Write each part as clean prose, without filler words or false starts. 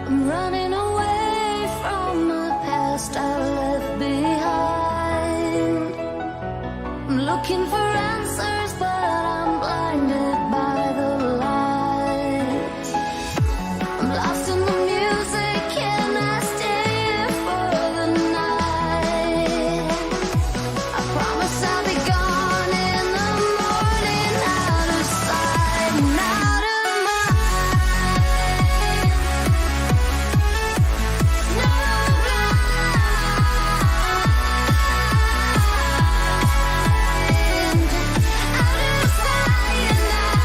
I'm running away from the past I left behind. I'm looking for answers, but I'm blinded by the light. I'm lost in the music, can I stay here for the night? I promise I'll be gone in the morning, out of sight and out of mind. No blind, out of sight and out of mind.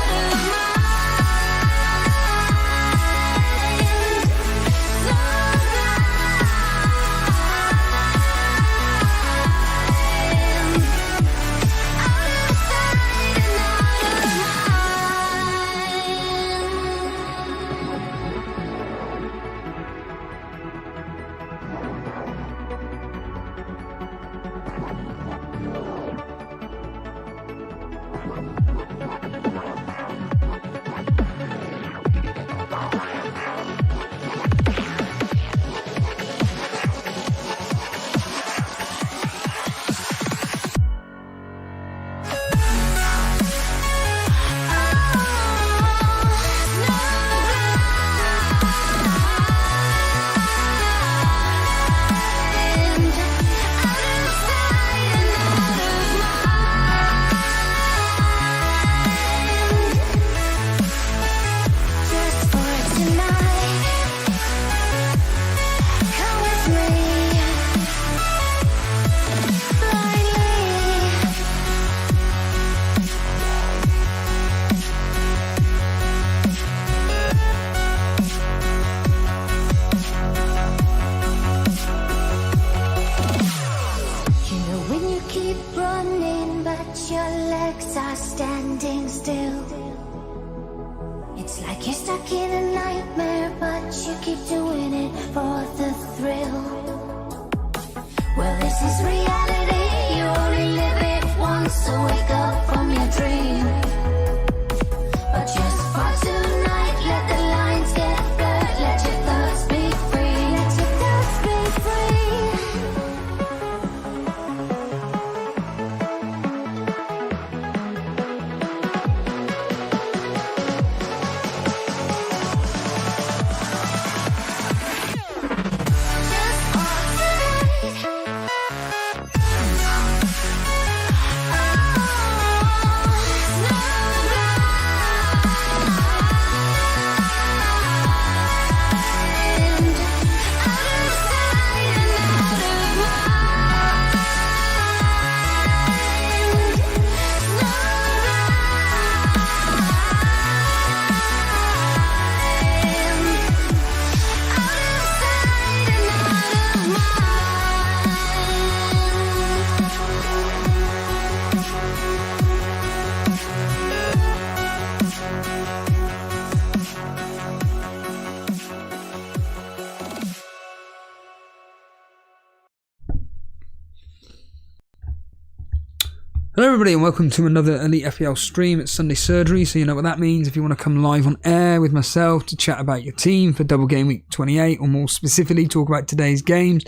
No when you keep running, but your legs are standing still. It's like you're stuck in a nightmare, but you keep doing it for the thrill. Well, this is reality, you only live it once, so wake up from your dream. But just for tonight, let the lines get blurred, let your thoughts be free, let your thoughts be free. Hello everybody and welcome to another Elite FPL stream. It's Sunday surgery, so you know what that means. If you want to come live on air with myself to chat about your team for double game week 28, or more specifically talk about today's games,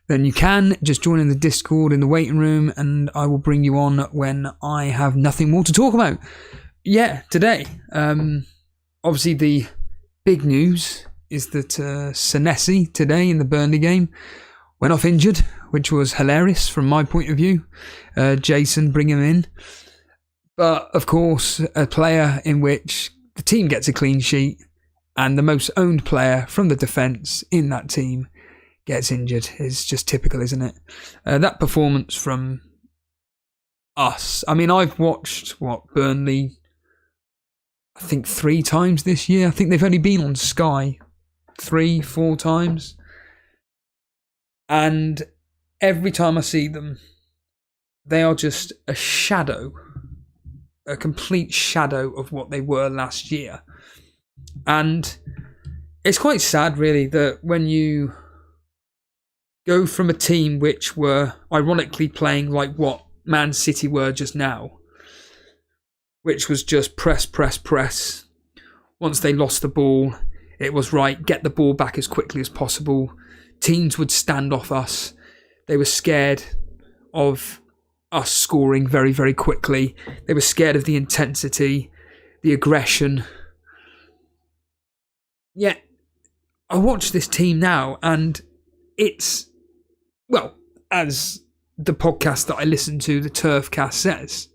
then you can just join in the Discord in the waiting room and I will bring you on when I have nothing more to talk about. Yeah, today, obviously the big news is that Senesi today in the Burnley game went off injured, which was hilarious from my point of view. Jason, bring him in. But, of course, a player in which the team gets a clean sheet and the most owned player from the defence in that team gets injured is just typical, isn't it? That performance from us. I mean, I've watched, Burnley, I think 3 times this year. I think they've only been on Sky 3-4 times. And every time I see them, they are just a shadow, a complete shadow of what they were last year. And it's quite sad, really, that when you go from a team which were ironically playing like what Man City were just now, which was just press. Once they lost the ball, It was right, get the ball back as quickly as possible. Teams would stand off us. They were scared of us scoring very, very quickly. They were scared of the intensity, the aggression. Yet, I watch this team now and it's, well, as the podcast that I listen to, the Turfcast, says,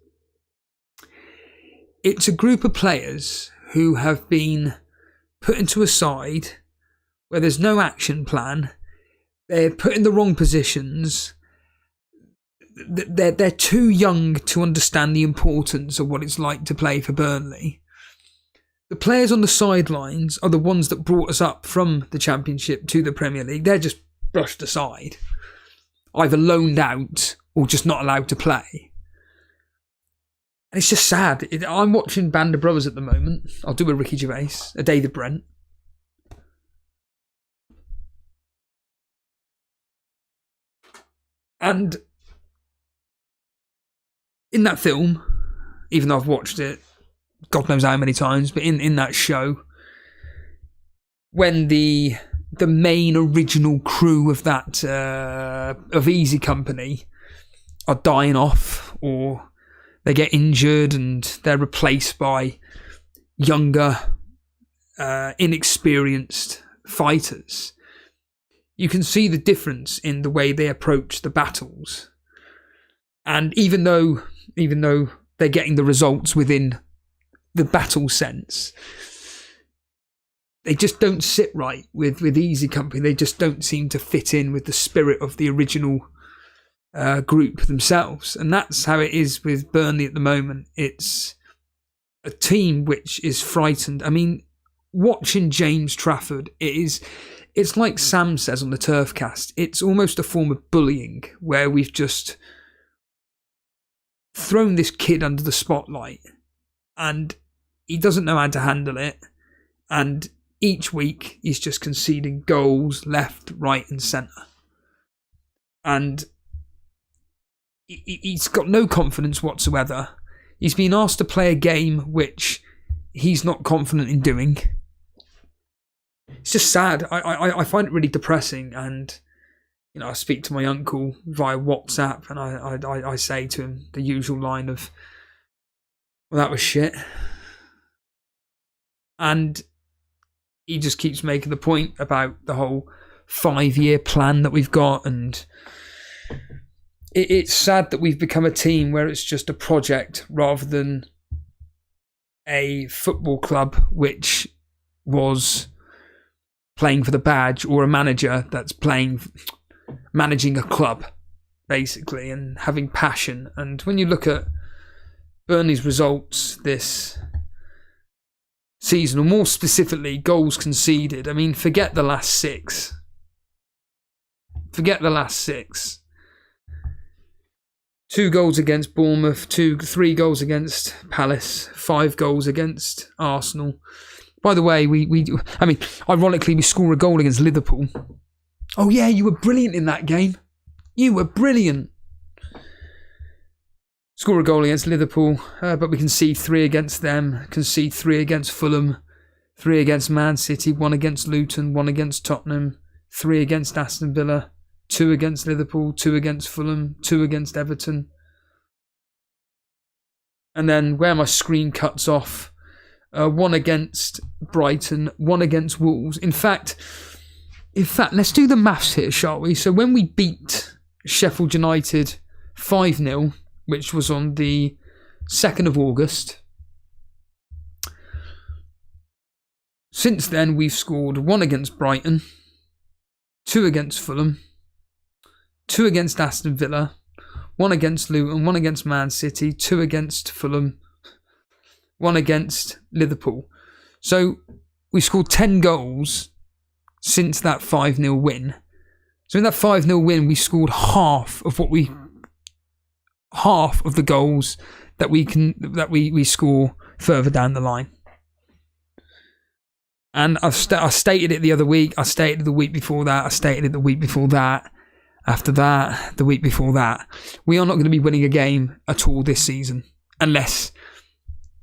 it's a group of players who have been put into a side where there's no action plan. They're put in the wrong positions. They're too young to understand the importance of what it's like to play for Burnley. The players on the sidelines are the ones that brought us up from the Championship to the Premier League. They're just brushed aside, either loaned out or just not allowed to play. And it's just sad. I'm watching Band of Brothers at the moment. I'll do a Ricky Gervais, a David Brent. And in that film, even though I've watched it God knows how many times, but in that show, when the main original crew of that of Easy Company are dying off, or they get injured and they're replaced by younger, inexperienced fighters, you can see the difference in the way they approach the battles. And even though they're getting the results within the battle sense, they just don't sit right with Easy Company. They just don't seem to fit in with the spirit of the original group themselves. And that's how it is with Burnley at the moment. It's a team which is frightened. I mean, watching James Trafford, it's like Sam says on the Turfcast, it's almost a form of bullying where we've just thrown this kid under the spotlight and he doesn't know how to handle it, and each week he's just conceding goals left, right and centre, and he's got no confidence whatsoever. He's been asked to play a game which he's not confident in doing. It's just sad. I find it really depressing, and I speak to my uncle via WhatsApp, and I say to him the usual line of, well, that was shit. And he just keeps making the point about the whole 5-year plan that we've got, and it's sad that we've become a team where it's just a project rather than a football club which was playing for the badge, or a manager that's managing a club, basically, and having passion. And when you look at Burnley's results this season, or more specifically goals conceded, I mean, forget the last six. Forget the last six. 2 goals against Bournemouth, 3 goals against Palace, 5 goals against Arsenal. By the way, ironically, we score a goal against Liverpool. Oh yeah, you were brilliant in that game. You were brilliant. Score a goal against Liverpool, but we concede 3 against them, concede 3 against Fulham, 3 against Man City, 1 against Luton, 1 against Tottenham, 3 against Aston Villa, 2 against Liverpool, 2 against Fulham, 2 against Everton. And then where my screen cuts off, 1 against Brighton, 1 against Wolves. In fact, let's do the maths here, shall we? So when we beat Sheffield United 5-0, which was on the 2nd of August, since then we've scored 1 against Brighton, 2 against Fulham, 2 against Aston Villa, 1 against Luton, 1 against Man City, 2 against Fulham, 1 against Liverpool. So we scored 10 goals since that 5-0 win. So in that 5-0 win, we scored half of the goals that we score further down the line. And I stated it the other week. I stated it the week before that. I stated it the week before that. After that, the week before that. We are not going to be winning a game at all this season, unless,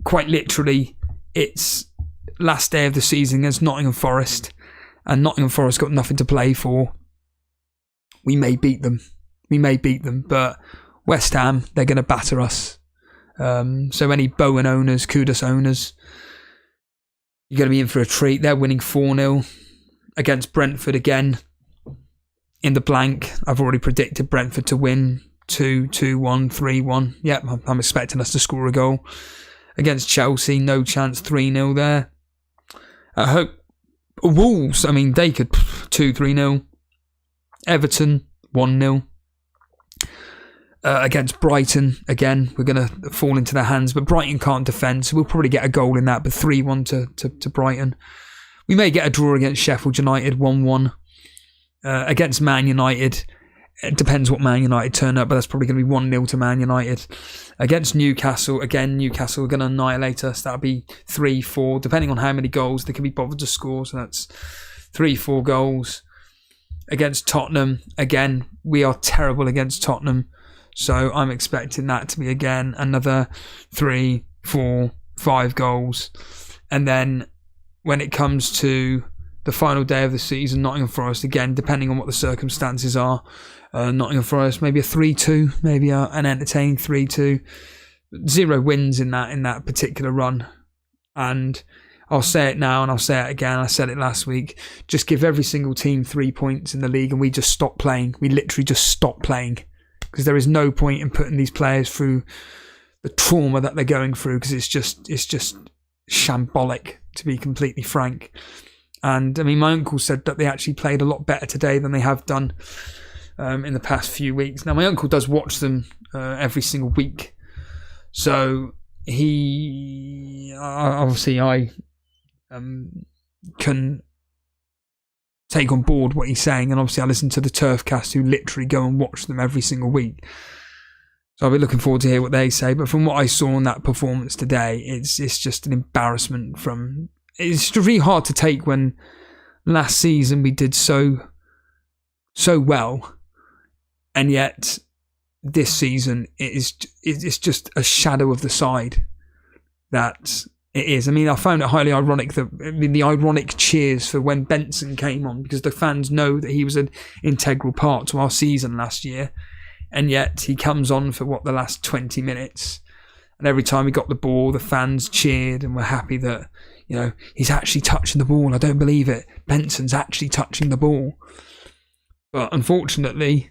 quite literally, it's last day of the season against Nottingham Forest, and Nottingham Forest got nothing to play for, we may beat them. But West Ham, they're going to batter us. So any Bowen owners, Kudus owners, you're going to be in for a treat. They're winning 4-0 against Brentford again. In the blank, I've already predicted Brentford to win 2-1, 3-1. Yep, I'm expecting us to score a goal. Against Chelsea, no chance, 3-0 there. I hope Wolves, I mean, they could 2-3-0. Everton, 1-0. Against Brighton, again, we're going to fall into their hands, but Brighton can't defend, so we'll probably get a goal in that, but 3-1 to Brighton. We may get a draw against Sheffield United, 1-1. Against Man United, it depends what Man United turn up, but that's probably going to be 1-0 to Man United. Against Newcastle, again, Newcastle are going to annihilate us. That'll be 3-4, depending on how many goals they can be bothered to score, so that's 3-4 goals. Against Tottenham, again, we are terrible against Tottenham, so I'm expecting that to be, again, another 3, 4, 5 goals. And then when it comes to the final day of the season, Nottingham Forest, again, depending on what the circumstances are, Nottingham Forest, maybe a 3-2, maybe an entertaining 3-2. 0 wins in that particular run. And I'll say it now and I'll say it again. I said it last week. Just give every single team 3 points in the league and we just stop playing. We literally just stop playing. Because there is no point in putting these players through the trauma that they're going through, because it's just shambolic, to be completely frank. And I mean, my uncle said that they actually played a lot better today than they have done in the past few weeks. Now, my uncle does watch them every single week, so he obviously I can take on board what he's saying, and obviously I listen to the Turfcast, who literally go and watch them every single week. So I'll be looking forward to hear what they say. But from what I saw in that performance today, it's just an embarrassment. It's just really hard to take when last season we did so well, and yet this season it's just a shadow of the side that it is. I mean, I found it highly ironic the ironic cheers for when Benson came on, because the fans know that he was an integral part to our season last year, and yet he comes on for the last 20 minutes, and every time he got the ball, the fans cheered and were happy that, you know, he's actually touching the ball. I don't believe it. Benson's actually touching the ball. But unfortunately,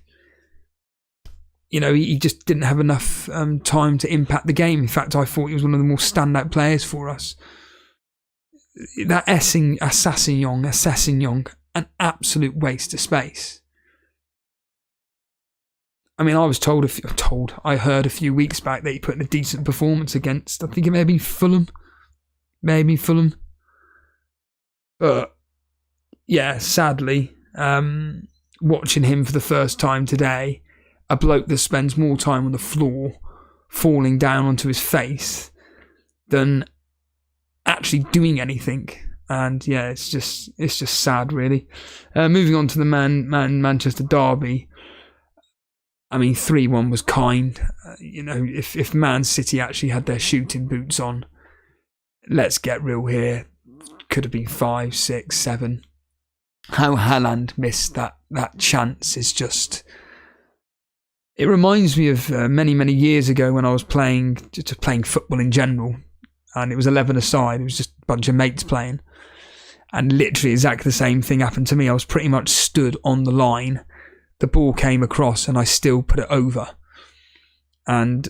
you know, he just didn't have enough time to impact the game. In fact, I thought he was one of the more standout players for us. That Assassin, an absolute waste of space. I mean, I heard a few weeks back that he put in a decent performance against, I think it may be Fulham. But yeah, sadly, watching him for the first time today, a bloke that spends more time on the floor falling down onto his face than actually doing anything. And yeah, it's just sad, really. Moving on to the Manchester derby. I mean, 3-1 was kind. You know, if Man City actually had their shooting boots on, let's get real here, could have been 5, 6, 7. How Haaland missed that chance is just... It reminds me of many years ago when I was playing football in general, and it was 11-a-side. It was just a bunch of mates playing, and literally exactly the same thing happened to me. I was pretty much stood on the line. The ball came across, and I still put it over. And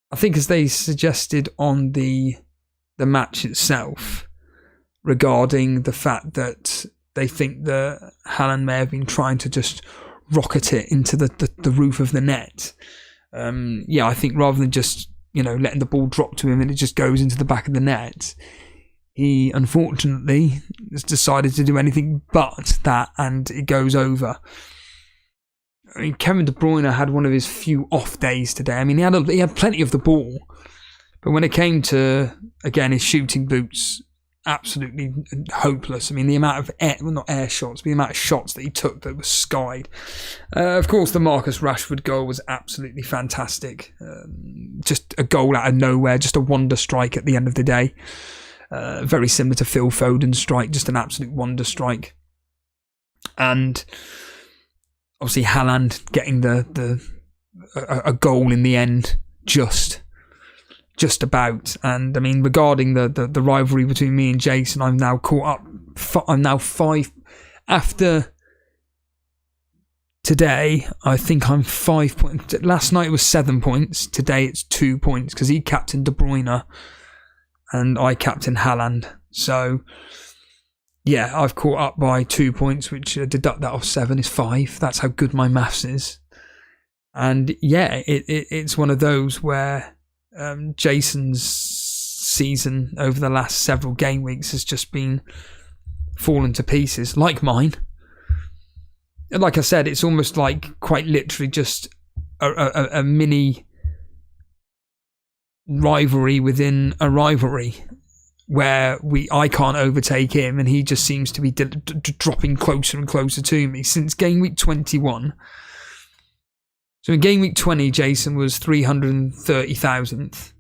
I think, as they suggested on the match itself, regarding the fact that they think that Haaland may have been trying to just rocket it into the roof of the net. I think rather than just, you know, letting the ball drop to him and it just goes into the back of the net, he unfortunately has decided to do anything but that, and it goes over. I mean, Kevin De Bruyne had one of his few off days today. I mean, he had plenty of the ball, but when it came to, again, his shooting boots, absolutely hopeless. I mean, the amount of the amount of shots that he took that was skied. Of course, the Marcus Rashford goal was absolutely fantastic. Just a goal out of nowhere, just a wonder strike at the end of the day. Very similar to Phil Foden's strike, just an absolute wonder strike. And obviously Haaland getting a goal in the end, just about. And I mean, regarding the rivalry between me and Jason, I'm now caught up. I'm now 5 after today. I think I'm 5 points. Last night it was 7 points. Today it's 2 points because he captained De Bruyne and I captained Haaland. So yeah, I've caught up by 2 points, which deduct that off 7 is 5. That's how good my maths is. And yeah, it's one of those where Jason's season over the last several game weeks has just been fallen to pieces, like mine. Like I said, it's almost like quite literally just a mini rivalry within a rivalry, where I can't overtake him and he just seems to be dropping closer and closer to me since game week 21. So in game week 20, Jason was 330,000th.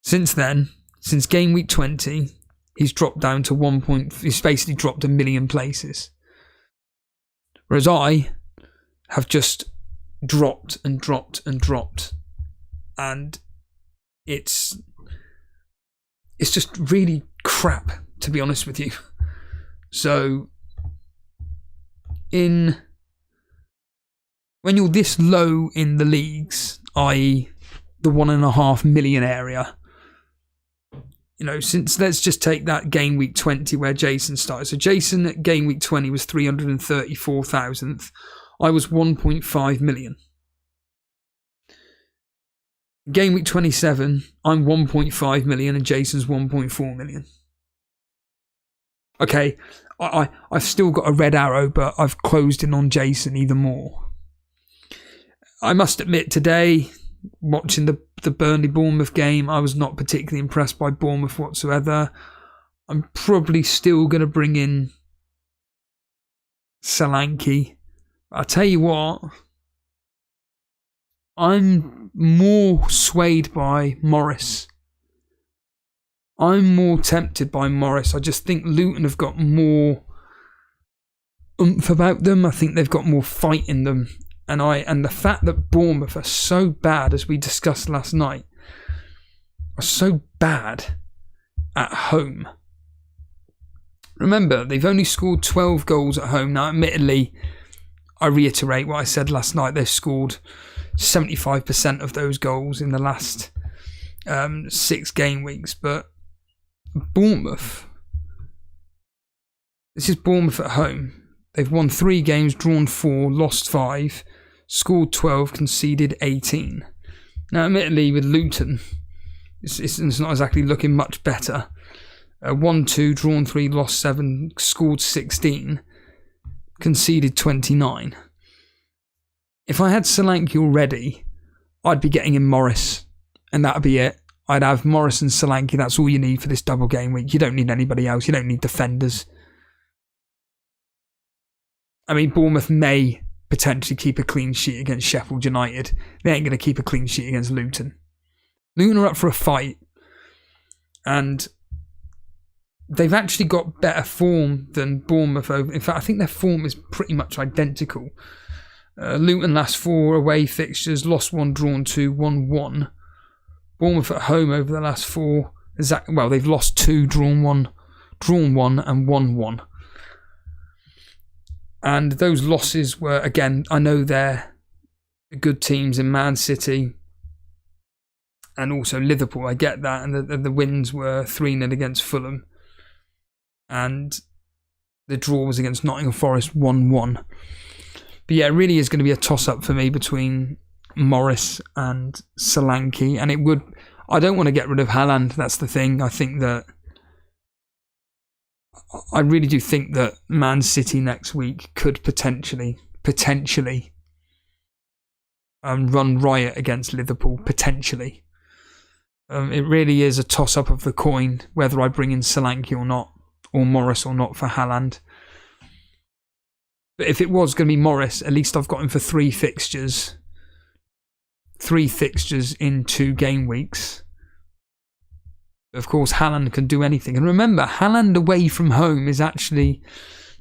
Since then, since game week 20, he's dropped down to he's basically dropped 1 million places. Whereas I have just dropped and dropped and dropped. And it's just really crap, to be honest with you. So, when you're this low in the leagues, i.e. the 1.5 million area, you know, since let's just take that game week 20 where Jason started. So Jason at game week 20 was 334,000th. I was 1.5 million. Game week 27, I'm 1.5 million and Jason's 1.4 million. Okay, I've still got a red arrow, but I've closed in on Jason even more. I must admit, today, watching the Burnley-Bournemouth game, I was not particularly impressed by Bournemouth whatsoever. I'm probably still going to bring in Solanke. I'll tell you what, I'm more swayed by Morris. I'm more tempted by Morris. I just think Luton have got more oomph about them. I think they've got more fight in them. And the fact that Bournemouth are so bad, as we discussed last night, are so bad at home. Remember, they've only scored 12 goals at home. Now, admittedly, I reiterate what I said last night. They've scored 75% of those goals in the last 6 game weeks. But Bournemouth, this is Bournemouth at home. They've won 3 games, drawn 4, lost 5, scored 12, conceded 18. Now, admittedly, with Luton, it's not exactly looking much better. 1-2, drawn 3, lost 7, scored 16, conceded 29. If I had Solanke already, I'd be getting in Morris, and that'd be it. I'd have Morris and Solanke. That's all you need for this double game week. You don't need anybody else. You don't need defenders. I mean, Bournemouth may potentially keep a clean sheet against Sheffield United. They ain't going to keep a clean sheet against Luton. Luton are up for a fight. And they've actually got better form than Bournemouth. In fact, I think their form is pretty much identical. Luton last 4 away fixtures, lost 1, drawn 2, won 1. Bournemouth at home over the last 4. They've lost 2, drawn 1, and won 1. And those losses were, again, I know they're good teams in Man City and also Liverpool. I get that. And the wins were 3-0 against Fulham. And the draw was against Nottingham Forest 1-1. But yeah, it really is going to be a toss-up for me between Morris and Solanke. And I don't want to get rid of Haaland. That's the thing. I really do think that Man City next week could potentially run riot against Liverpool. Potentially. It really is a toss-up of the coin whether I bring in Solanke or not, or Morris or not for Haaland. But if it was going to be Morris, at least I've got him for 3 fixtures. 3 fixtures in 2 game weeks. Of course, Haaland can do anything. And remember, Haaland away from home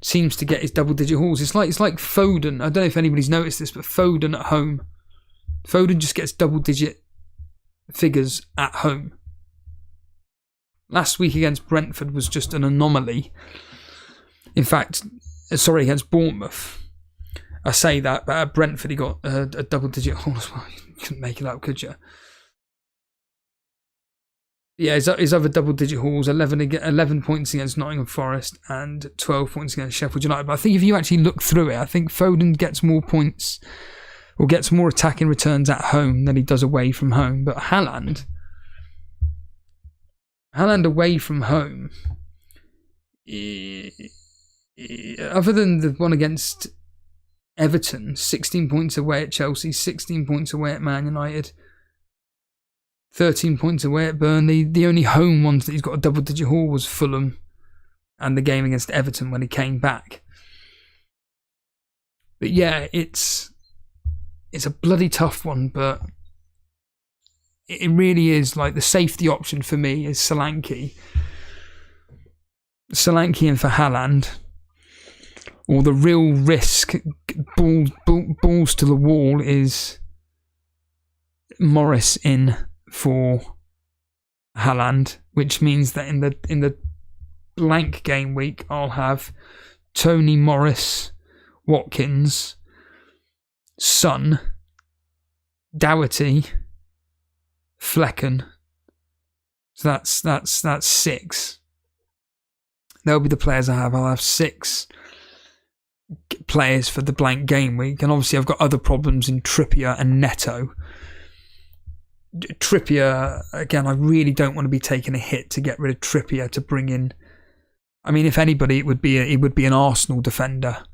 seems to get his double-digit hauls. It's like Foden. I don't know if anybody's noticed this, but Foden at home. Foden just gets double-digit figures at home. Last week against Brentford was just an anomaly. In fact, against Bournemouth. I say that, but at Brentford he got a double-digit haul as well. You couldn't make it up, could you? Yeah, his other double-digit hauls, 11 points against Nottingham Forest and 12 points against Sheffield United. But I think if you actually look through it, I think Foden gets more points or gets more attacking returns at home than he does away from home. But Haaland away from home, other than the one against Everton, 16 points away at Chelsea, 16 points away at Man United, 13 points away at Burnley. The only home ones that he's got a double-digit haul was Fulham and the game against Everton when he came back. But yeah, it's a bloody tough one, but it really is. Like, the safety option for me is Solanke and for Haaland. Or the real risk, balls to the wall, is Morris in for Haaland, which means that in the blank game week I'll have Tony, Morris, Watkins, Son, Doherty, Flecken. So that's 6. They'll be the players I have. I'll have 6 players for the blank game week, and obviously I've got other problems in Trippier and Neto. Trippier, again, I really don't want to be taking a hit to get rid of Trippier to bring in. I mean, if anybody, it would be an Arsenal defender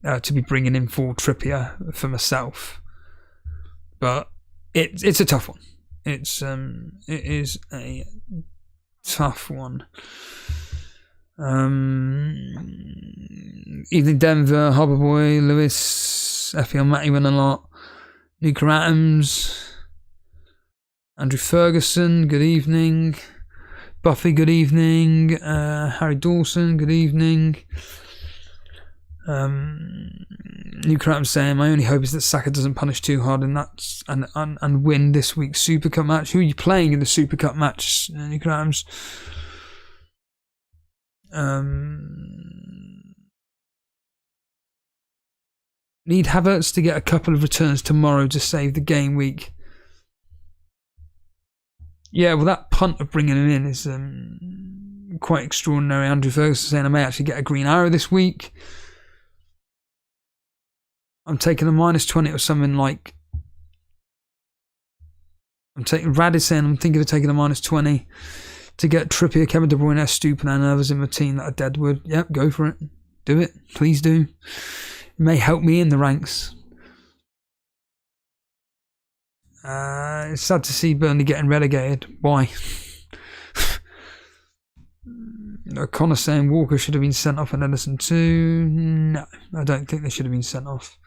to be bringing in for Trippier for myself. But it's a tough one. It is a tough one. Evening Denver, Harbour Boy, Lewis, FPL Matty win a lot. Nuka Atoms, Andrew Ferguson, good evening. Buffy, good evening. Harry Dawson, good evening. Nuka Atoms saying, my only hope is that Saka doesn't punish too hard and win this week's Super Cup match. Who are you playing in the Super Cup match, Nuka Atoms? Need Havertz to get a couple of returns tomorrow to save the game week. Yeah, well, that punt of bringing him in is quite extraordinary. Andrew Ferguson saying I may actually get a green arrow this week. I'm taking a -20 or something like. Rad is saying I'm thinking of taking a -20 to get Trippier, Kevin De Bruyne, Stupin and others in my team that are Deadwood. Yep, go for it. Do it. Please do. It may help me in the ranks. It's sad to see Burnley getting relegated. Why? Connor saying Walker should have been sent off and Ederson too. No, I don't think they should have been sent off.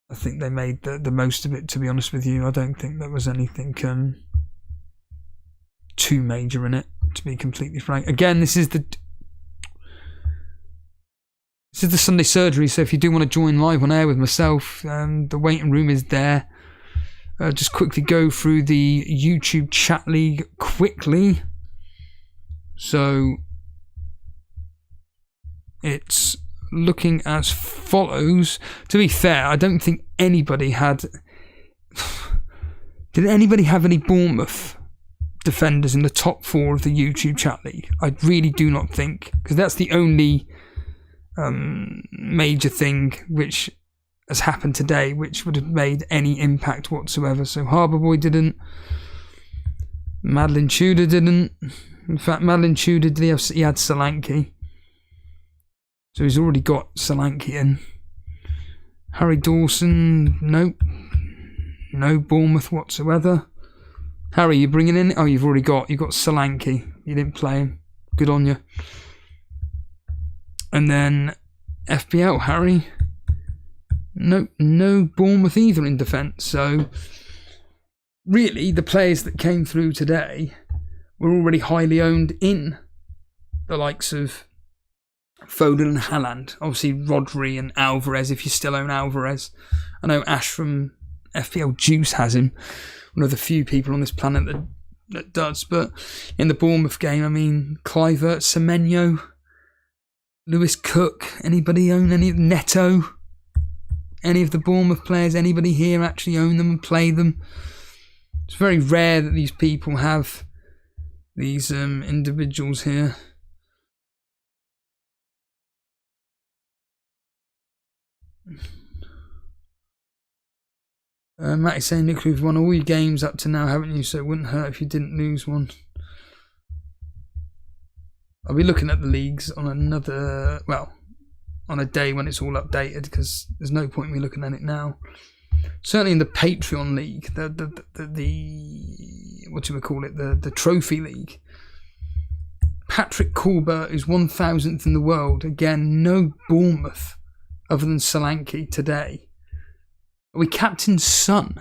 I think they made the most of it, to be honest with you. I don't think there was anything too major in it, to be completely frank. Again, this is the Sunday surgery, so if you do want to join live on air with myself, the waiting room is there. Just quickly go through the YouTube chat league quickly. So it's looking as follows. To be fair, I don't think anybody had. Did anybody have any Bournemouth defenders in the top 4 of the YouTube chat league? I really do not think, because that's the only major thing which has happened today which would have made any impact whatsoever. So Harbour Boy didn't. Madeline Tudor didn't. In fact, Madeline Tudor he had Solanke, so he's already got Solanke in. Harry Dawson, nope, no Bournemouth whatsoever. Harry, you bringing in? Oh, you've got Solanke. You didn't play him. Good on you. And then FPL, Harry. No Bournemouth either in defence. So really, the players that came through today were already highly owned in the likes of Foden and Haaland. Obviously, Rodri and Alvarez, if you still own Alvarez. I know Ash from FPL Juice has him. One of the few people on this planet that does. But in the Bournemouth game, I mean, Kluivert, Semenyo, Lewis Cook, anybody own any? Neto? Any of the Bournemouth players, anybody here actually own them and play them? It's very rare that these people have these individuals here. Matty's saying, Nick, you've won all your games up to now, haven't you? So it wouldn't hurt if you didn't lose one. I'll be looking at the leagues on another, well, on a day when it's all updated, because there's no point in me looking at it now. Certainly in the Patreon league, the what do we call it? The trophy league. Patrick Corbett is 1000th in the world. Again, no Bournemouth other than Solanke today. Are we captain Son?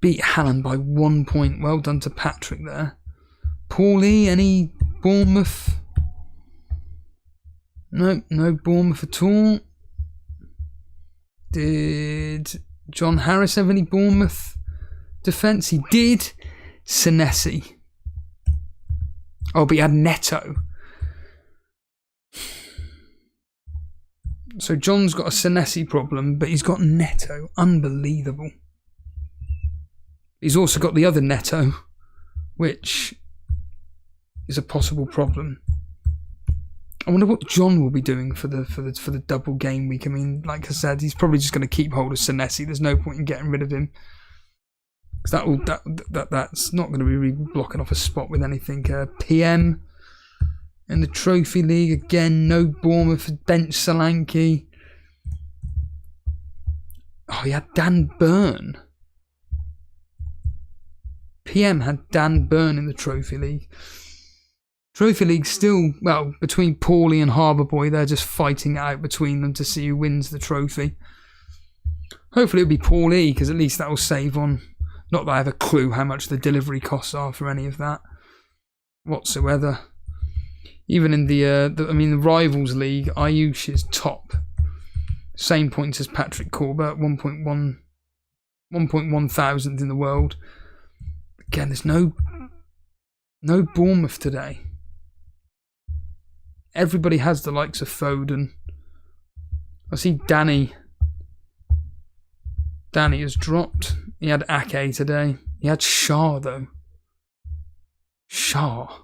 Beat Haaland by 1 point. Well done to Patrick there. Paulie, any Bournemouth? No Bournemouth at all. Did John Harris have any Bournemouth defence? He did. Senesi. Oh, but he had Neto. So John's got a Senesi problem, but he's got Neto. Unbelievable. He's also got the other Neto, which is a possible problem. I wonder what John will be doing for the double game week. I mean, like I said, he's probably just going to keep hold of Senesi. There's no point in getting rid of him, because that's not going to be really blocking off a spot with anything. PM in the Trophy League again. No Bournemouth bench Solanke. Oh, he had Dan Burn. PM had Dan Burn in the Trophy League. Trophy League still, well, between Paulie and Harbour Boy, they're just fighting it out between them to see who wins the trophy. Hopefully it'll be Paulie, because at least that will save on, not that I have a clue how much the delivery costs are for any of that whatsoever. Even in the Rivals League, Ayush is top. Same points as Patrick Corbett, 1.1 thousandth in the world. Again, there's no Bournemouth today. Everybody has the likes of Foden. I see Danny. Danny has dropped. He had Ake today. He had Shah though. Shah.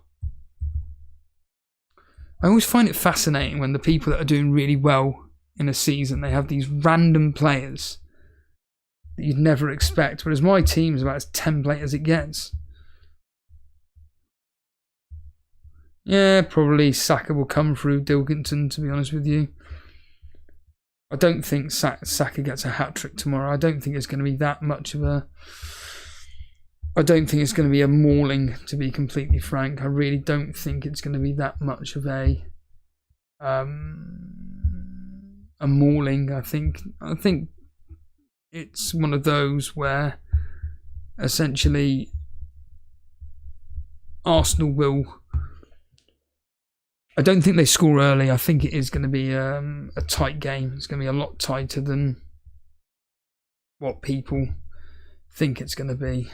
I always find it fascinating when the people that are doing really well in a season, they have these random players that you'd never expect. Whereas my team is about as template as it gets. Yeah, probably Saka will come through Dilkington, to be honest with you. I don't think Saka gets a hat-trick tomorrow. I don't think it's going to be that much of a... I don't think it's going to be a mauling, to be completely frank. I really don't think it's going to be that much of a mauling. I think it's one of those where essentially Arsenal will... I don't think they score early. I think it is going to be a tight game. It's going to be a lot tighter than what people think it's going to be.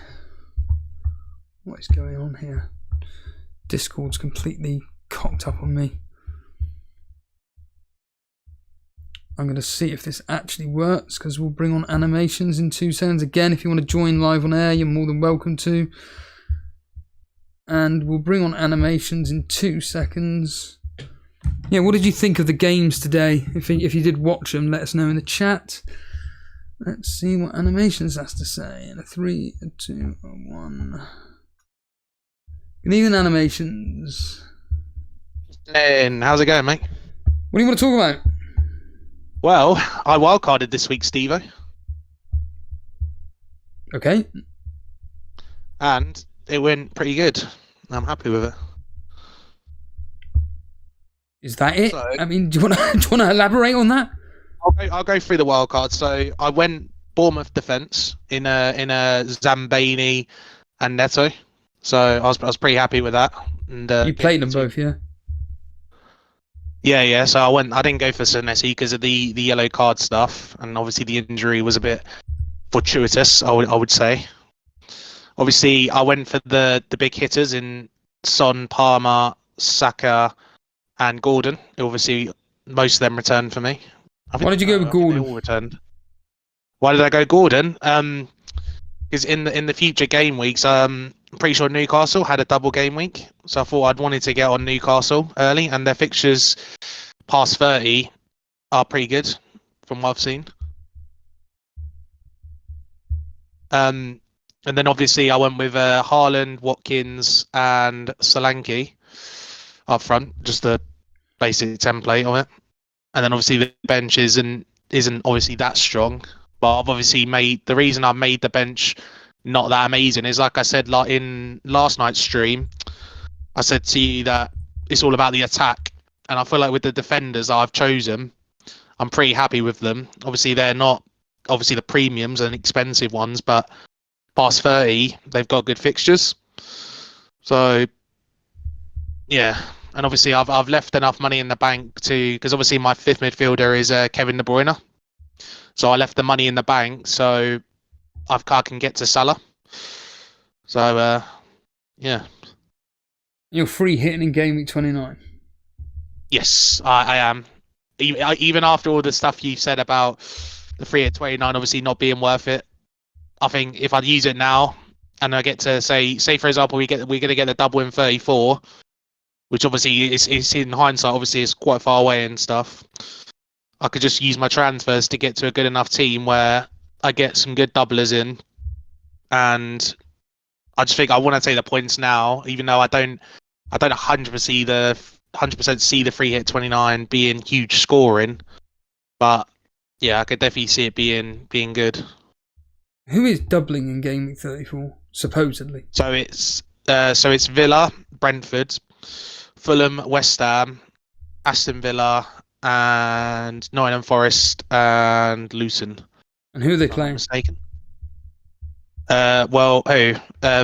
What is going on here? Discord's completely cocked up on me. I'm going to see if this actually works, because we'll bring on animations in 2 seconds. Again, if you want to join live on air, you're more than welcome to. And we'll bring on animations in 2 seconds. Yeah, what did you think of the games today? If you did watch them, let us know in the chat. Let's see what animations has to say. In a 3, a 2, a 1. Good evening, animations. And how's it going, mate? What do you want to talk about? Well, I wildcarded this week, Steve-o. Okay. And it went pretty good. I'm happy with it. Is that it? So, I mean, do you want to elaborate on that? I'll go through the wildcard. So I went Bournemouth defence in a Zambani and Neto. So I was pretty happy with that. And You played them both, yeah? Yeah. So I didn't go for Senesi because of the yellow card stuff, and obviously the injury was a bit fortuitous. I would say. Obviously, I went for the big hitters in Son, Palmer, Saka, and Gordon. Obviously, most of them returned for me. Why did you go with Gordon? They all returned. Why did I go Gordon? Because in the future game weeks, I'm pretty sure Newcastle had a double game week, so I thought I'd wanted to get on Newcastle early, and their fixtures past 30 are pretty good from what I've seen. And then obviously I went with Haaland, Watkins, and Solanke up front, just the basic template of it. And then obviously the bench isn't obviously that strong, but I've obviously made the reason I made the bench not that amazing is like I said, like in last night's stream, I said to you that it's all about the attack, and I feel like with the defenders I've chosen, I'm pretty happy with them. Obviously they're not obviously the premiums and expensive ones, but past 30 they've got good fixtures. So yeah, and obviously I've left enough money in the bank because obviously my fifth midfielder is Kevin De Bruyne, so I left the money in the bank so I can get to Salah. So yeah, You're free hitting in game week 29. yes, I am. Even after all the stuff you said about the free at 29 obviously not being worth it, I think if I use it now and I get to say for example we're going to get the double in 34, which obviously is in hindsight obviously is quite far away and stuff, I could just use my transfers to get to a good enough team where I get some good doublers in, and I just think I want to take the points now, even though I don't 100% see the free hit 29 being huge scoring, but yeah, I could definitely see it being good. Who is doubling in game week 34, supposedly? So it's Villa, Brentford, Fulham, West Ham, Aston Villa, and Nottingham Forest and Luton. And who are they If I'm not playing? mistaken.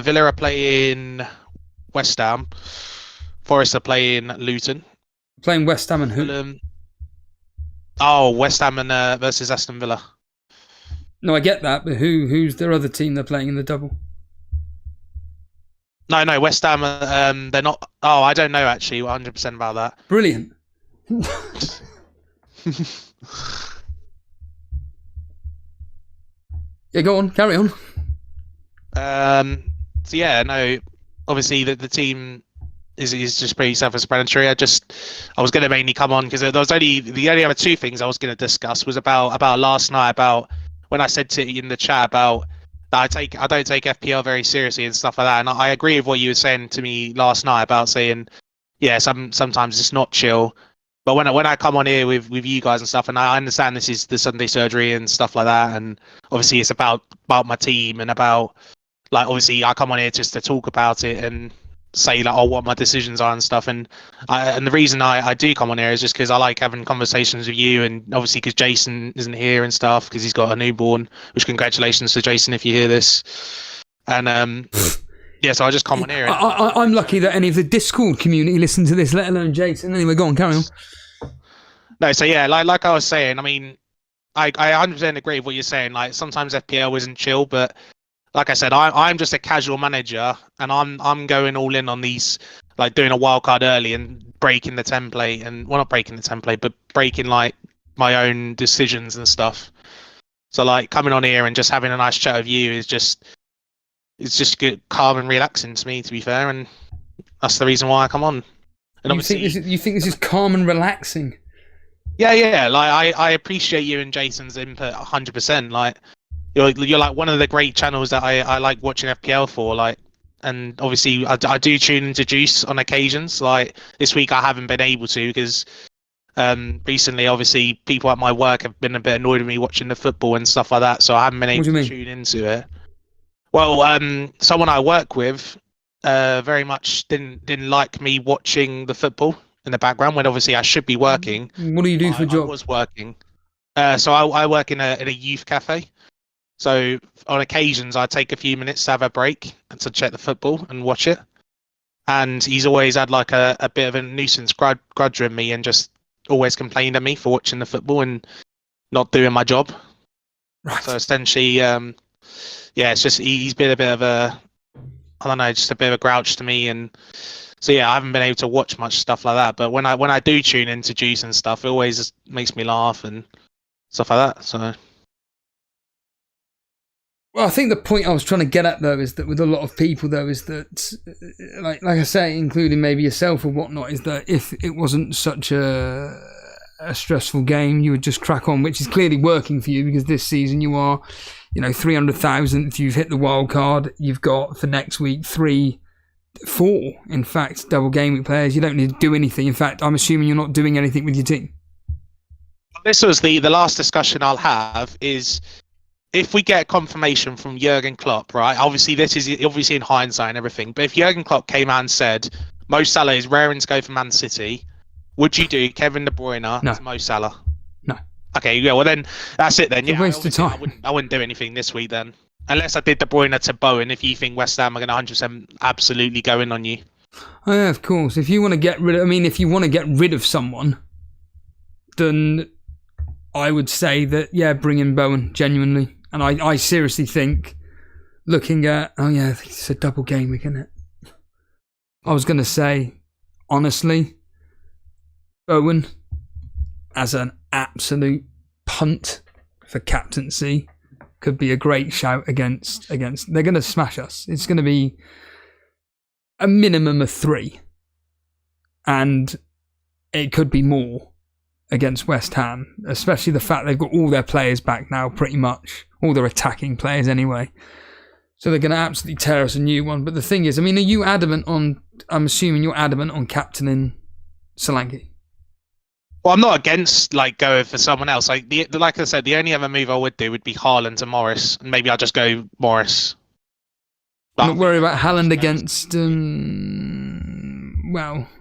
Villa are playing West Ham. Forest are playing Luton. Playing West Ham and who? Fulham. West Ham and versus Aston Villa. No, I get that, but who's their other team they're playing in the double? No, West Ham. They're not. Oh, I don't know actually 100% about that. Brilliant. Yeah, go on, carry on. So yeah, no. Obviously, the team is just pretty self-explanatory. I was going to mainly come on because there was the only other two things I was going to discuss was about last night, about when I said to you in the chat about that I don't take FPL very seriously and stuff like that. And I agree with what you were saying to me last night about saying, yeah, sometimes it's not chill. But when I come on here with you guys and stuff, and I understand this is the Sunday surgery and stuff like that, and obviously it's about my team and about, like, obviously I come on here just to talk about it and say like what my decisions are and stuff, and the reason I do come on here is just because I like having conversations with you, and obviously because Jason isn't here and stuff because he's got a newborn, which congratulations to Jason if you hear this. And yeah, so I just come on here. I'm lucky that any of the Discord community listen to this, let alone Jason. Anyway, go on, carry on. No, so yeah, like I was saying, I mean, I 100% agree with what you're saying. Like sometimes FPL isn't chill, but like I said, I'm just a casual manager, and I'm going all in on these, like doing a wild card early and breaking the template, and well, not breaking the template, but breaking like my own decisions and stuff. So like coming on here and just having a nice chat with you is just good, calm and relaxing to me, to be fair, and that's the reason why I come on. And you think this is calm and relaxing? Yeah. Like I appreciate you and Jason's input 100%. Like you're like one of the great channels that I like watching FPL for. Like, and obviously I do tune into Juice on occasions. Like this week I haven't been able to because recently obviously people at my work have been a bit annoyed with me watching the football and stuff like that. So I haven't been able to tune into it. Well, someone I work with very much didn't like me watching the football in the background when obviously I should be working. What do you do for a job? I was working. So I work in a youth cafe. So on occasions, I take a few minutes to have a break and to check the football and watch it. And he's always had like a bit of a nuisance grudge with me and just always complained at me for watching the football and not doing my job. Right. So essentially, it's just he's been a bit of a, I don't know, just a bit of a grouch to me. And so, yeah, I haven't been able to watch much stuff like that. But when I do tune into Juice and stuff, it always just makes me laugh and stuff like that. So. Well, I think the point I was trying to get at, though, is that with a lot of people, though, is that, like I say, including maybe yourself or whatnot, is that if it wasn't such a stressful game, you would just crack on, which is clearly working for you because this season you are, 300,000th. You've hit the wild card. You've got for next week 4, in fact, double game week players. You don't need to do anything. In fact, I'm assuming you're not doing anything with your team. This was the last discussion I'll have is, if we get confirmation from Jurgen Klopp, right? Obviously, this is obviously in hindsight and everything. But if Jurgen Klopp came out and said Mo Salah is raring to go for Man City, would you do Kevin De Bruyne to Mo Salah? No. Okay, yeah. Well, then that's it. Then It's a waste of time. I wouldn't do anything this week then, unless I did De Bruyne to Bowen. If you think West Ham are going to 100% absolutely go in on you. Oh, yeah, of course. If you want to get rid of someone, then I would say that bring in Bowen genuinely. And I seriously think, looking at, it's a double game week, isn't it? I was going to say, honestly, Bowen as an absolute punt for captaincy could be a great shout against. They're going to smash us. It's going to be a minimum of 3. And it could be more against West Ham, especially the fact they've got all their players back now, pretty much. All their attacking players anyway. So they're going to absolutely tear us a new one. But the thing is, are you adamant on, I'm assuming you're adamant on captaining Solanke? Well, I'm not against going for someone else. Like I said, the only other move I would do would be Haaland to Morris. And maybe I'll just go Morris. I'm not worried about Haaland against,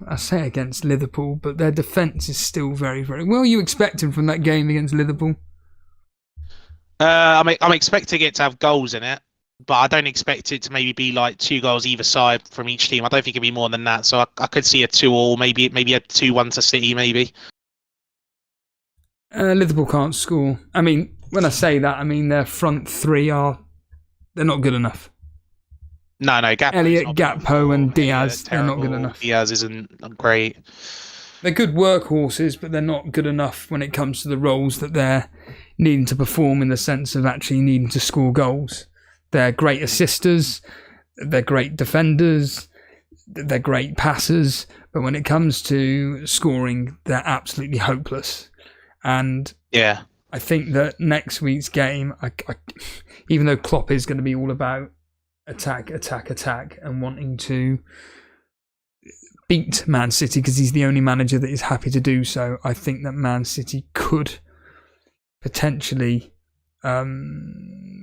I say against Liverpool, but their defence is still very, very... What are you expecting from that game against Liverpool? I'm expecting it to have goals in it, but I don't expect it to maybe be 2 goals either side from each team. I don't think it'd be more than that. So I could see a 2-2, maybe a 2-1 to City, maybe. Liverpool can't score. When I say that, their front 3 they're not good enough. No, Gakpo, Elliot, Gakpo and Diaz, they're not good enough. Diaz isn't great. They're good workhorses, but they're not good enough when it comes to the roles that they're needing to perform in the sense of actually needing to score goals. They're great assisters, they're great defenders, they're great passers, but when it comes to scoring, they're absolutely hopeless. And I think that next week's game, even though Klopp is going to be all about attack, and wanting to beat Man City because he's the only manager that is happy to do so, I think that Man City could potentially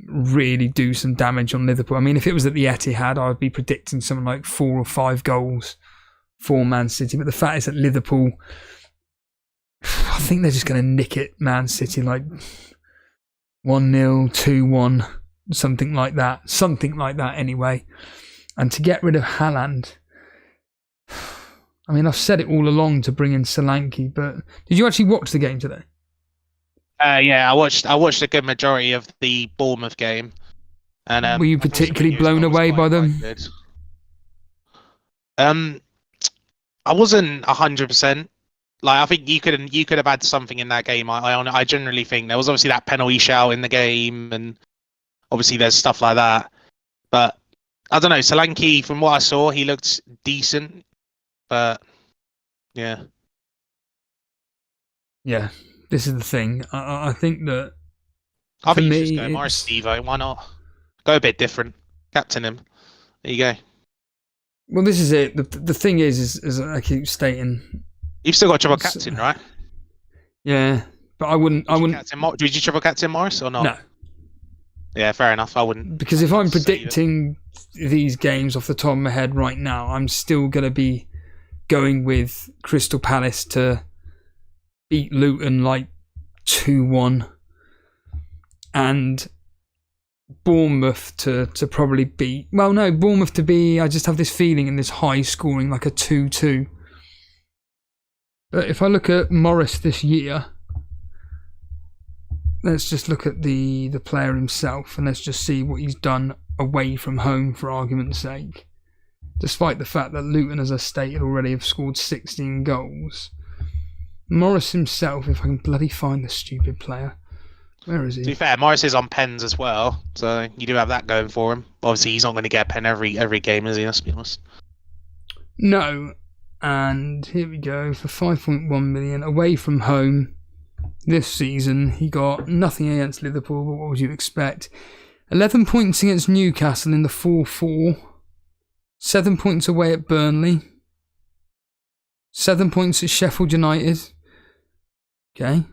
really do some damage on Liverpool. If it was at the Etihad, I would be predicting something like 4 or 5 goals for Man City. But the fact is that Liverpool, I think they're just going to nick it, Man City, 1-0, 2-1, something like that anyway. And to get rid of Haaland, I've said it all along to bring in Solanke, but did you actually watch the game today? I watched a good majority of the Bournemouth game. And were you particularly blown away by them? I wasn't 100%. I think you could have had something in that game. I generally think there was obviously that penalty shout in the game, and obviously there's stuff like that. But I don't know, Solanke, from what I saw, he looked decent. But yeah. Yeah, this is the thing. I think that I think you should go Morris, Steve-O. Why not? Go a bit different. Captain him. There you go. Well, this is it. The thing is, as I keep stating, you've still got triple captain, right? Yeah, but I wouldn't. Did you triple captain Morris or not? No. Yeah, fair enough. I wouldn't. Because if I'm predicting these games off the top of my head right now, I'm still going to be going with Crystal Palace to beat Luton 2-1, and Bournemouth to probably beat. Well, no, Bournemouth to be. I just have this feeling in this high scoring, like a 2-2. But if I look at Morris this year, let's just look at the player himself and let's just see what he's done away from home, for argument's sake. Despite the fact that Luton, as I stated already, have scored 16 goals. Morris himself, if I can bloody find the stupid player. Where is he? To be fair, Morris is on pens as well, so you do have that going for him. Obviously, he's not going to get a pen every game, is he? Let's be honest. No. And here we go, for 5.1 million away from home this season. He got nothing against Liverpool, but what would you expect? 11 points against Newcastle in the 4-4. 7 points away at Burnley. 7 points at Sheffield United. Okay.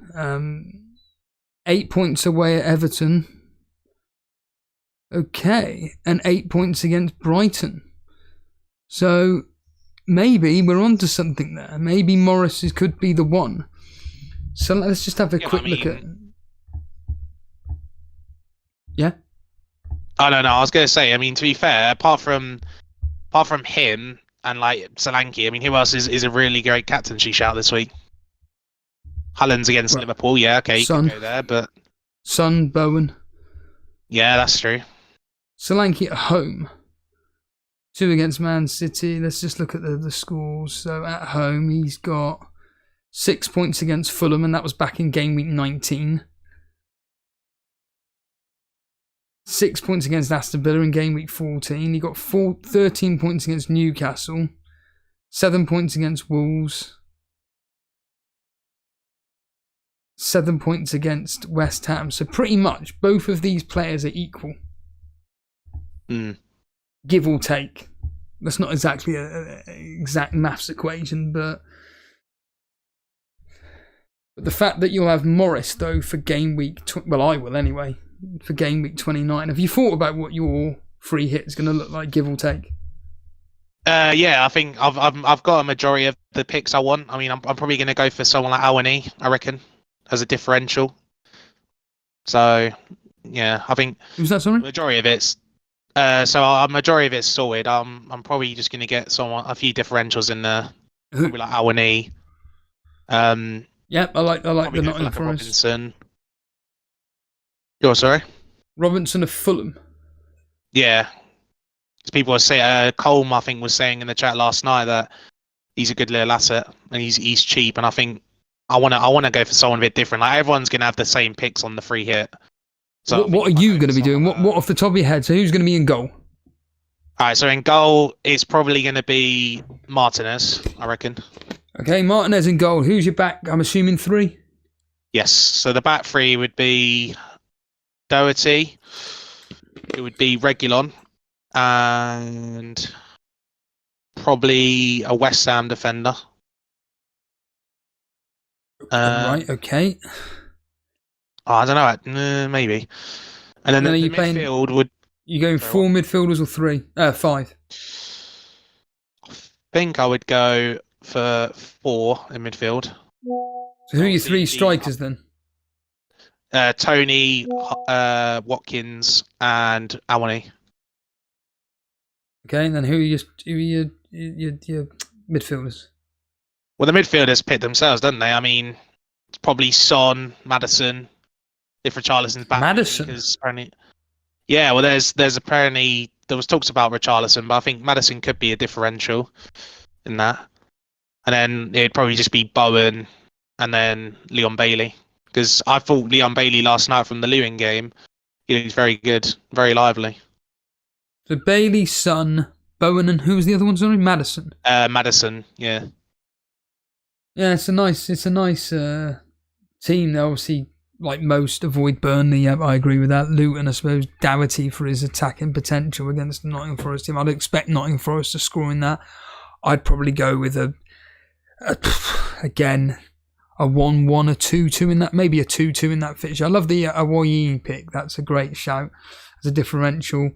8 points away at Everton. Okay. And 8 points against Brighton. So maybe we're onto something there. Maybe Morris could be the one. So let's just have a quick look at... Yeah? I don't know. I was going to say, I mean, to be fair, apart from him and like Solanke, I mean, who else is a really great captaincy shout this week? Holland's against Liverpool, yeah, okay, you can go there, but... Son, Bowen. Yeah, that's true. Solanke at home. 2 against Man City. Let's just look at the scores. So at home, he's got 6 points against Fulham, and that was back in game week 19. 6 points against Aston Villa in game week 14. He got 13 points against Newcastle. 7 points against Wolves. 7 points against West Ham. So pretty much both of these players are equal. Give or take. That's not exactly an exact maths equation, but the fact that you'll have Morris, though, for game week... well, I will anyway, for game week 29. Have you thought about what your free hit is going to look like, give or take? Yeah, I think I've got a majority of the picks I want. I mean, I'm probably going to go for someone like Awani, I reckon, as a differential. So, yeah, I think... Who's that, sorry? Majority of it's... so a majority of it's sorted. I'm probably just going to get a few differentials in there. Probably like Awani. Yep, I like the Nottingham Forest. Robinson. You're sorry? Robinson of Fulham. Yeah. Because people were saying, Colm, I think, was saying in the chat last night that he's a good little asset and he's cheap. And I think I want to go for someone a bit different. Like everyone's going to have the same picks on the free hit. So what are you going to be doing? What off the top of your head? So who's going to be in goal? All right, so in goal, it's probably going to be Martinez, I reckon. Okay, Martinez in goal. Who's your back? I'm assuming 3? Yes, so the back 3 would be Doherty, it would be Reguilon, and probably a West Ham defender. Right, okay. I don't know, maybe. And then the midfield would... You going 4 midfielders or 3? 5? I think I would go for 4 in midfield. So who are your 3 strikers then? Tony, Watkins, and Awani. Okay, and then who are your midfielders? Well, the midfielders pick themselves, don't they? I mean, it's probably Son, Maddison, if Richarlison's back. Maddison? Apparently, yeah, well, there's apparently... There was talks about Richarlison, but I think Maddison could be a differential in that. And then it'd probably just be Bowen and then Leon Bailey. Because I thought Leon Bailey last night from the Lewin game, he was very good, very lively. So Bailey, Son, Bowen, and who was the other one? Sorry, Maddison. Maddison, yeah. Yeah, it's a nice team. They obviously, like most, avoid Burnley. Yep, I agree with that. Luton, I suppose, Doherty for his attacking potential against the Nottingham Forest team. I'd expect Nottingham Forest to score in that. I'd probably go with again, a 1-1, a 2-2 in that, maybe a 2-2 in that fixture. I love the Awoyi pick. That's a great shout as a differential.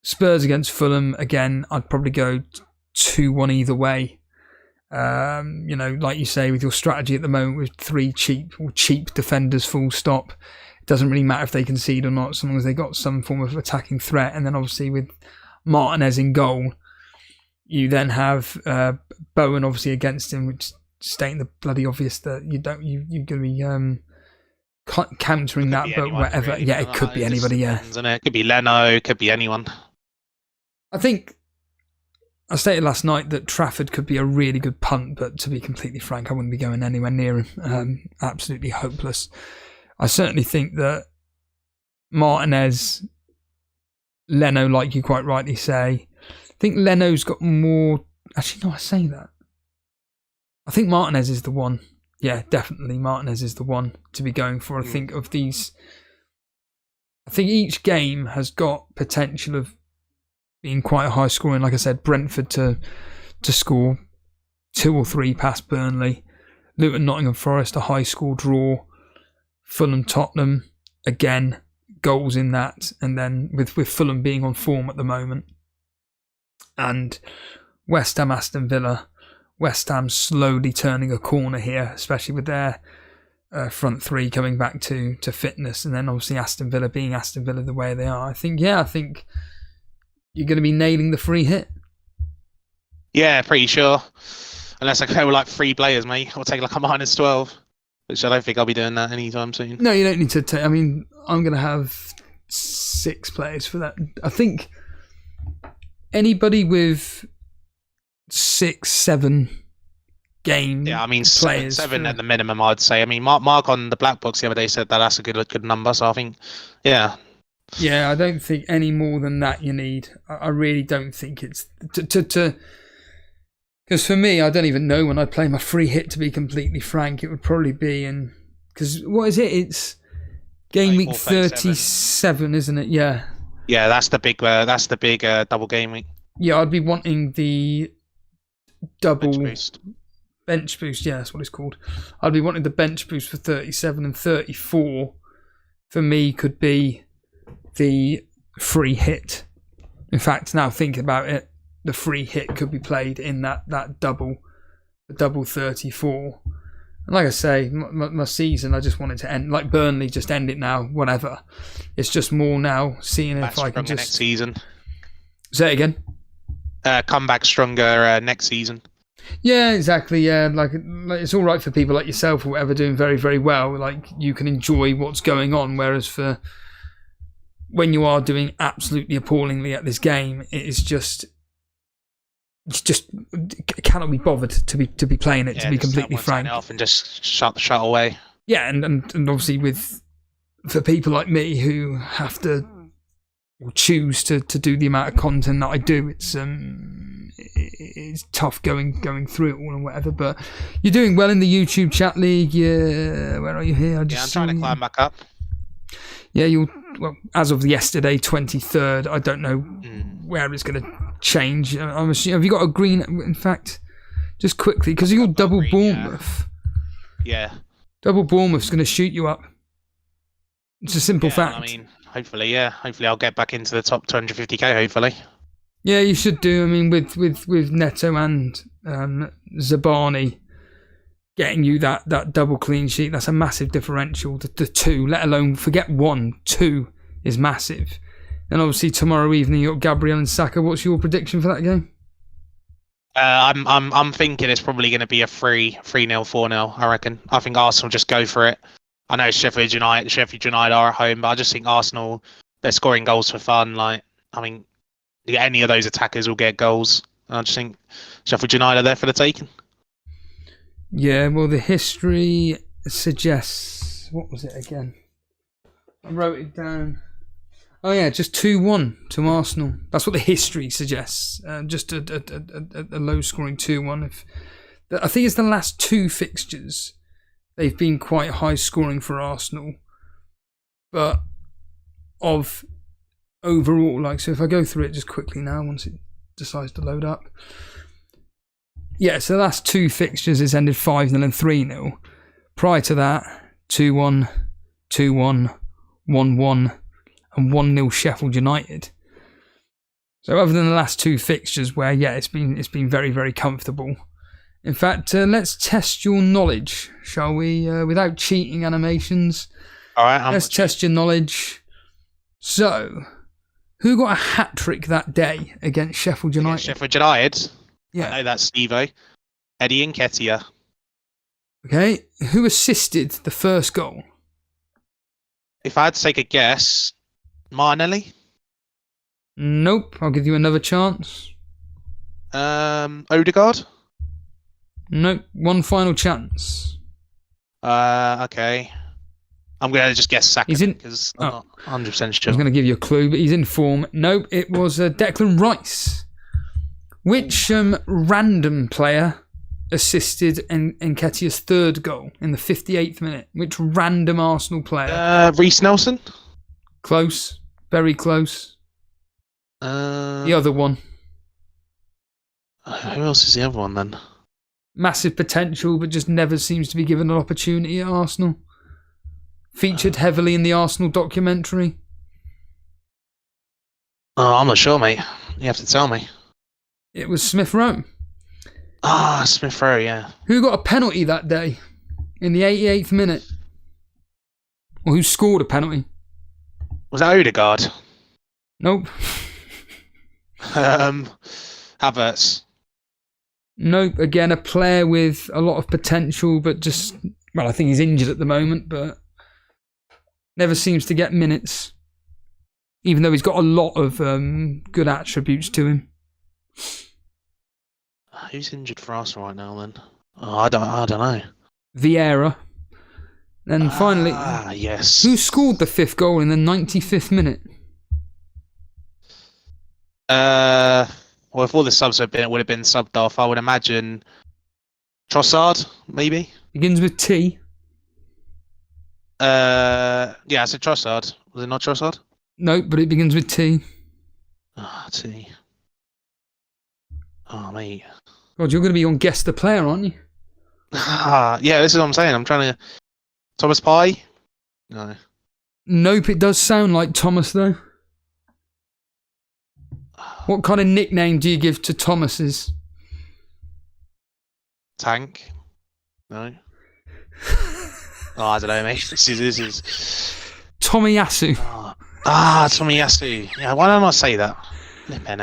Spurs against Fulham, again, I'd probably go 2-1 either way. Like you say, with your strategy at the moment with 3 cheap defenders, full stop, doesn't really matter if they concede or not, so long as they got some form of attacking threat. And then obviously with Martinez in goal, you then have Bowen obviously against him, which stating the bloody obvious that you're going to be countering that, but whatever. Really. Yeah, it could be anybody. Depends, it could be Leno, it could be anyone. I think I stated last night that Trafford could be a really good punt, but to be completely frank, I wouldn't be going anywhere near him. Absolutely hopeless. I certainly think that Martinez, Leno, like you quite rightly say, I think Leno's got more. Actually, no, I say that. I think Martinez is the one. Yeah, definitely Martinez is the one to be going for. I think of these. I think each game has got potential of being quite high scoring. Like I said, Brentford to score 2 or 3 past Burnley. Luton, Nottingham Forest, a high score draw. Fulham, Tottenham, again, goals in that. And then with Fulham being on form at the moment. And West Ham, Aston Villa. West Ham slowly turning a corner here, especially with their front three coming back to fitness. And then obviously Aston Villa being Aston Villa the way they are. I think you're going to be nailing the free hit. Yeah, pretty sure. Unless I go with like 3 players, mate. I'll take like a -12. Which I don't think I'll be doing that anytime soon. No, you don't need to take. I mean, I'm going to have 6 players for that. I think anybody with 6, 7 game. Yeah, I mean, seven at the minimum, I'd say. I mean, Mark on the Black Box the other day said that's a good number. So I think, yeah. Yeah, I don't think any more than that you need. I really don't think it's to because for me, I don't even know when I play my free hit. To be completely frank, it would probably be because what is it? It's game week 37, isn't it? Yeah. Yeah, that's the big double game week. Yeah, I'd be wanting the double bench boost. Yeah, that's what it's called. I'd be wanting the bench boost for 37 and 34. For me, could be the free hit. In fact, now thinking about it, the free hit could be played in that double 34. And like I say, my season, I just want it to end. Like Burnley, just end it now, whatever. It's just more now seeing if I can just... next season. Say it again. Come back stronger next season. Yeah, exactly. Yeah, like it's all right for people like yourself or whatever doing very, very well. Like you can enjoy what's going on, whereas for when you are doing absolutely appallingly at this game, it's just cannot be bothered to be playing it. To be completely frank, off and just shut away. Yeah, and obviously for people like me who have to or choose to do the amount of content that I do, it's tough going through it all and whatever. But you're doing well in the YouTube chat league. Yeah, where are you here? I'm trying to climb back up. Yeah, as of yesterday, 23rd. I don't know where it's going to change. I'm assuming, have you got a green? In fact, just quickly, because you're double green, Bournemouth. Yeah. Double Bournemouth's going to shoot you up. It's a simple fact. I mean, hopefully I'll get back into the top 250k. Hopefully. Yeah, you should do. I mean, with Neto and Zabani getting you that double clean sheet, that's a massive differential. The 2, let alone forget 1, 2 is massive. And obviously tomorrow evening you've got Gabriel and Saka. What's your prediction for that game? I'm thinking it's probably going to be a 3-0, 4-0. I reckon. I think Arsenal just go for it. I know Sheffield United are at home, but I just think Arsenal, they're scoring goals for fun. Like, I mean, any of those attackers will get goals. I just think Sheffield United are there for the taking. Yeah, well, the history suggests... What was it again? I wrote it down. Oh, yeah, just 2-1 to Arsenal. That's what the history suggests. Just a low-scoring 2-1. I think it's the last 2 fixtures. They've been quite high-scoring for Arsenal. But of overall, like, so if I go through it just quickly now, once it decides to load up... Yeah, so the last 2 fixtures has ended 5-0 and 3-0. Prior to that, 2-1, 2-1, 1-1, and 1-0 Sheffield United. So other than the last 2 fixtures where, yeah, it's been very, very comfortable. In fact, let's test your knowledge, shall we? Without cheating animations, All right, Let's test your knowledge. So, who got a hat-trick that day against Sheffield United? Sheffield United. Yeah. I know that's Steve-O. Eddie Nketiah. Okay. Who assisted the first goal? If I had to take a guess, Martinelli? Nope. I'll give you another chance. Odegaard? Nope. One final chance. Okay. I'm going to just guess Saka because I'm not 100% sure. I was going to give you a clue, but he's in form. Nope, it was Declan Rice. Which random player assisted Nketiah's third goal in the 58th minute? Which random Arsenal player? Reece Nelson? Close. Very close. The other one. Who else is the other one then? Massive potential, but just never seems to be given an opportunity at Arsenal. Featured heavily in the Arsenal documentary. Oh, I'm not sure, mate. You have to tell me. It was Smith Rowe. Smith Rowe, yeah. Who got a penalty that day in the 88th minute? Or who scored a penalty? Was that Odegaard? Nope. Havertz. Nope. Again, a player with a lot of potential, but just, well, I think he's injured at the moment, but never seems to get minutes, even though he's got a lot of good attributes to him. Who's injured for Arsenal right now then? Oh, I don't know. Vieira. And finally, yes. Who scored the fifth goal in the 95th minute? Well, if all the subs would have been subbed off, I would imagine Trossard, maybe. Begins with T. Yeah, I said Trossard. Was it not Trossard? No, but it begins with T. T. Oh, mate. God, you're going to be on Guess the Player, aren't you? Yeah, this is what I'm saying. I'm trying to... Thomas Pye? No. Nope, it does sound like Thomas, though. What kind of nickname do you give to Thomases? Tank? No. I don't know, mate. This is... Tomiyasu. Tomiyasu. Yeah, why don't I say that?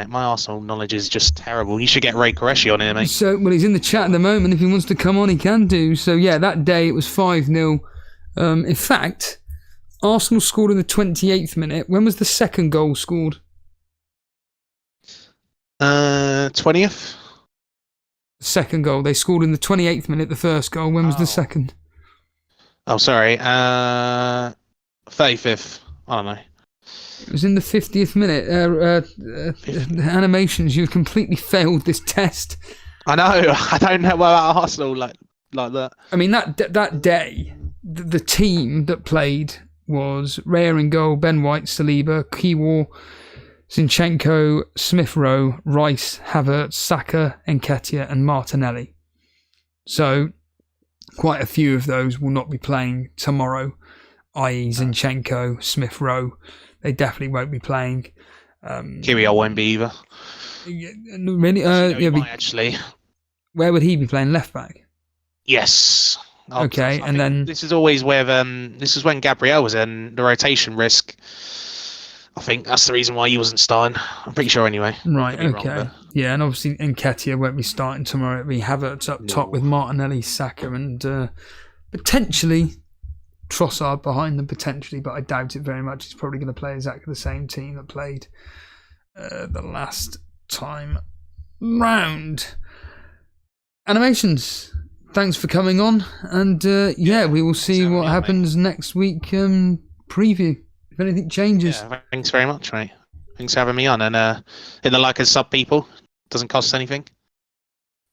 My Arsenal knowledge is just terrible. You should get Ray Qureshi on here, mate. So, well, he's in the chat at the moment. If he wants to come on, he can do. So, yeah, that day it was 5-0. In fact, Arsenal scored in the 28th minute. When was the second goal scored? 20th. Second goal. They scored in the 28th minute, the first goal. When was the second? Oh, sorry. 35th. I don't know. It was in the 50th minute. Animations, you've completely failed this test. I know. I don't know about Arsenal like that. I mean, that day, the team that played was Raya in goal, Ben White, Saliba, Kiwor, Zinchenko, Smith Rowe, Rice, Havertz, Saka, Nketiah, and Martinelli. So, quite a few of those will not be playing tomorrow, i.e. Zinchenko, Smith Rowe. They definitely won't be playing. Kirill won't be either. Really? Actually. Where would he be playing? Left back? Yes. Okay, and then... This is always where... this is when Gabriel was in the rotation risk. I think that's the reason why he wasn't starting. I'm pretty sure anyway. Right, okay. Wrong, yeah, and obviously Nketiah won't be starting tomorrow. It'll be Havertz up top with Martinelli, Saka, and potentially Trossard behind them, potentially, but I doubt it very much. He's probably going to play exactly the same team that played the last time round. Animations, thanks for coming on, and we will see what happens next week. Preview. If anything changes. Yeah, thanks very much, mate. Thanks for having me on. And hit the like and sub, people. Doesn't cost anything.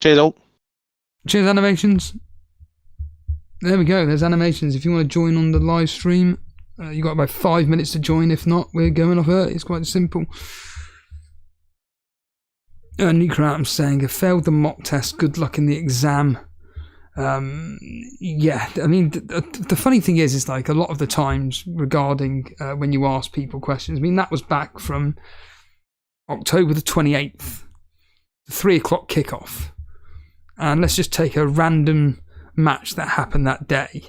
Cheers, all. Cheers, Animations. There we go. There's Animations. If you want to join on the live stream, you got about 5 minutes to join. If not, we're going off early. It's quite simple. Nuclear saying, I failed the mock test. Good luck in the exam. I mean, the funny thing is like a lot of the times regarding when you ask people questions, I mean, that was back from October the 28th, the 3 o'clock kickoff. And let's just take a random match that happened that day,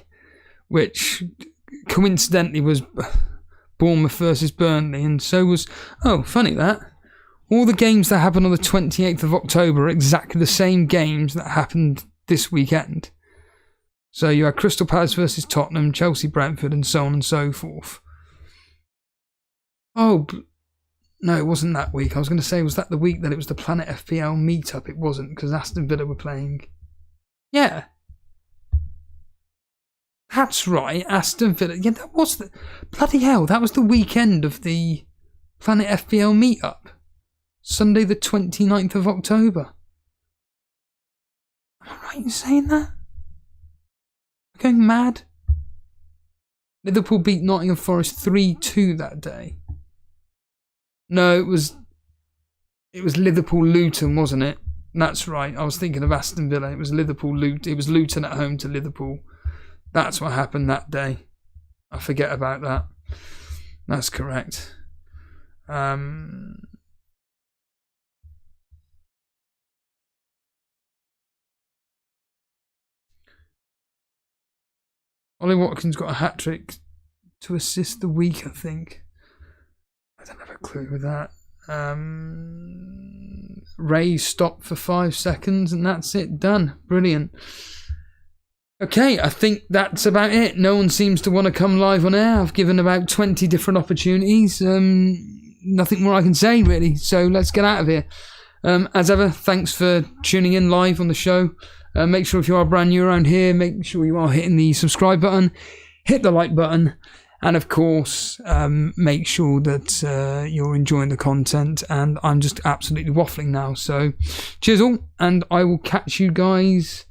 which coincidentally was Bournemouth versus Burnley, and so was, funny that, all the games that happened on the 28th of October are exactly the same games that happened this weekend. So you had Crystal Palace versus Tottenham, Chelsea, Brentford, and so on and so forth. Oh, no, it wasn't that week. I was going to say, was that the week that it was the Planet FPL meetup? It wasn't, because Aston Villa were playing. Yeah. That's right, Aston Villa. Yeah, that was the... Bloody hell, that was the weekend of the Planet FPL meetup. Sunday the 29th of October. Am I right in saying that? I'm going mad. Liverpool beat Nottingham Forest 3-2 that day. No, it was Liverpool-Luton, wasn't it? That's right, I was thinking of Aston Villa. It was Liverpool-Luton. It was Luton at home to Liverpool. That's what happened that day. I forget about that. That's correct. Ollie Watkins got a hat-trick to assist the week, I think. I don't have a clue with that. Ray stopped for 5 seconds and that's it. Done. Brilliant. Okay, I think that's about it. No one seems to want to come live on air. I've given about 20 different opportunities. Nothing more I can say, really. So let's get out of here. As ever, thanks for tuning in live on the show. Make sure if you are brand new around here, make sure you are hitting the subscribe button, hit the like button, and of course, make sure that you're enjoying the content. And I'm just absolutely waffling now. So cheers all, and I will catch you guys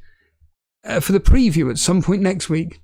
for the preview at some point next week.